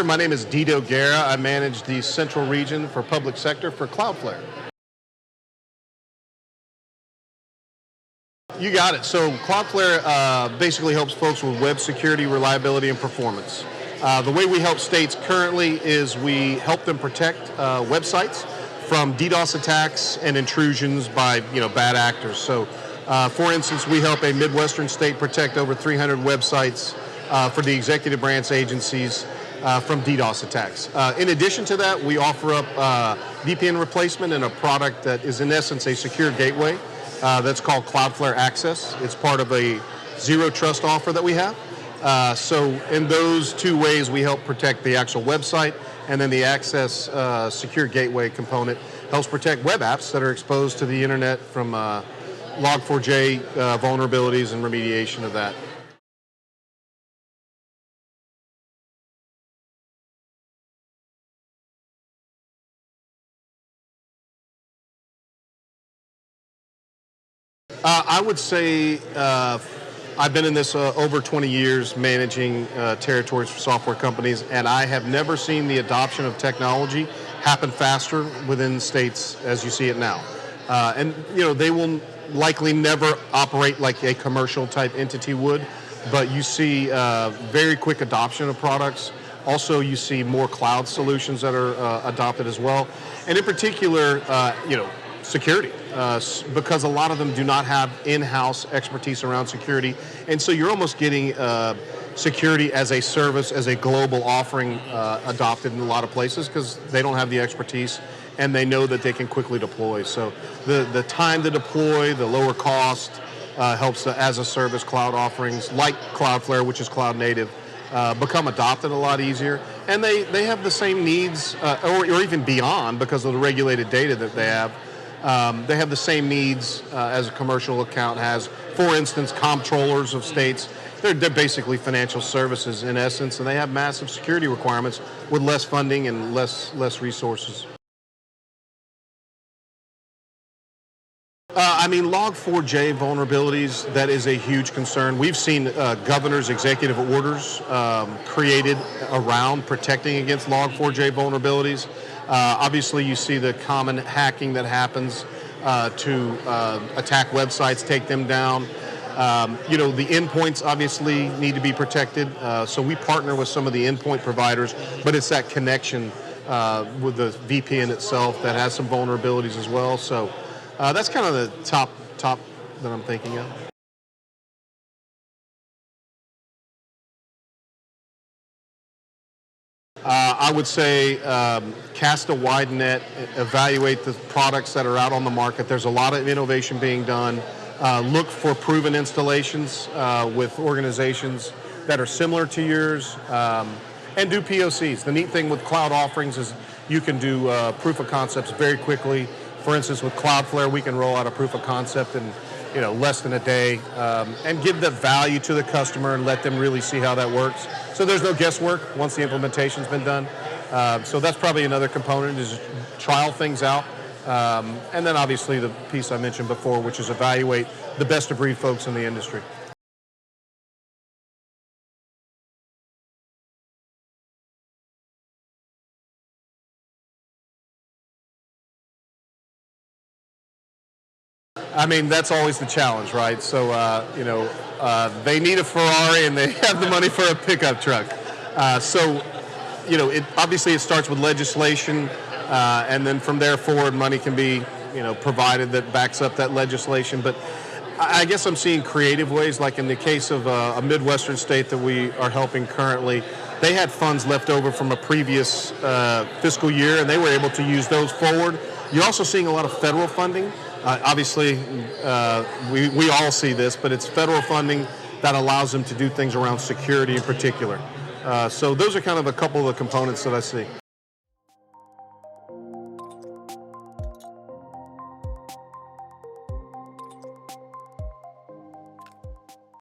My name is Guerra. I manage the central region for public sector for Cloudflare. You got it. So Cloudflare basically helps folks with web security, reliability, and performance. The way we help states currently is we help them protect websites from DDoS attacks and intrusions by bad actors. So, for instance, we help a Midwestern state protect over 300 websites for the executive branch agencies from DDoS attacks. In addition to that, we offer up VPN replacement in a product that is in essence a secure gateway that's called Cloudflare Access. It's part of a zero trust offer that we have. So in those two ways, we help protect the actual website, and then the Access secure gateway component helps protect web apps that are exposed to the internet from Log4j vulnerabilities and remediation of that. I would say I've been in this over 20 years managing territories for software companies, and I have never seen the adoption of technology happen faster within states as you see it now. And they will likely never operate like a commercial type entity would, but you see very quick adoption of products. Also, you see more cloud solutions that are adopted as well, and in particular, security, because a lot of them do not have in-house expertise around security, and so you're almost getting security as a service, as a global offering adopted in a lot of places because they don't have the expertise and they know that they can quickly deploy. So the time to deploy, the lower cost helps the as-a-service cloud offerings like Cloudflare, which is cloud native, become adopted a lot easier. And they have the same needs, or even beyond, because of the regulated data that they have. They have the same needs as a commercial account has. For instance, comptrollers of states, they're basically financial services in essence, and they have massive security requirements with less funding and less resources. Log4j vulnerabilities, that is a huge concern. We've seen governor's executive orders created around protecting against Log4j vulnerabilities. Obviously, you see the common hacking that happens to attack websites, take them down. The endpoints obviously need to be protected, so we partner with some of the endpoint providers, but it's that connection with the VPN itself that has some vulnerabilities as well. So that's kind of the top that I'm thinking of. I would say cast a wide net, evaluate the products that are out on the market. There's a lot of innovation being done. Look for proven installations with organizations that are similar to yours, and do POCs. The neat thing with cloud offerings is you can do proof of concepts very quickly. For instance, with Cloudflare, we can roll out a proof of concept in less than a day, and give the value to the customer and let them really see how that works. So there's no guesswork once the implementation's been done. So that's probably another component, is trial things out. And then obviously the piece I mentioned before, which is evaluate the best of breed folks in the industry. That's always the challenge, right? So, they need a Ferrari and they have the money for a pickup truck. Obviously it starts with legislation, and then from there forward, money can be, provided that backs up that legislation. But I guess I'm seeing creative ways, like in the case of a Midwestern state that we are helping currently. They had funds left over from a previous fiscal year, and they were able to use those forward. You're also seeing a lot of federal funding. Obviously, we all see this, but it's federal funding that allows them to do things around security in particular. So those are kind of a couple of the components that I see.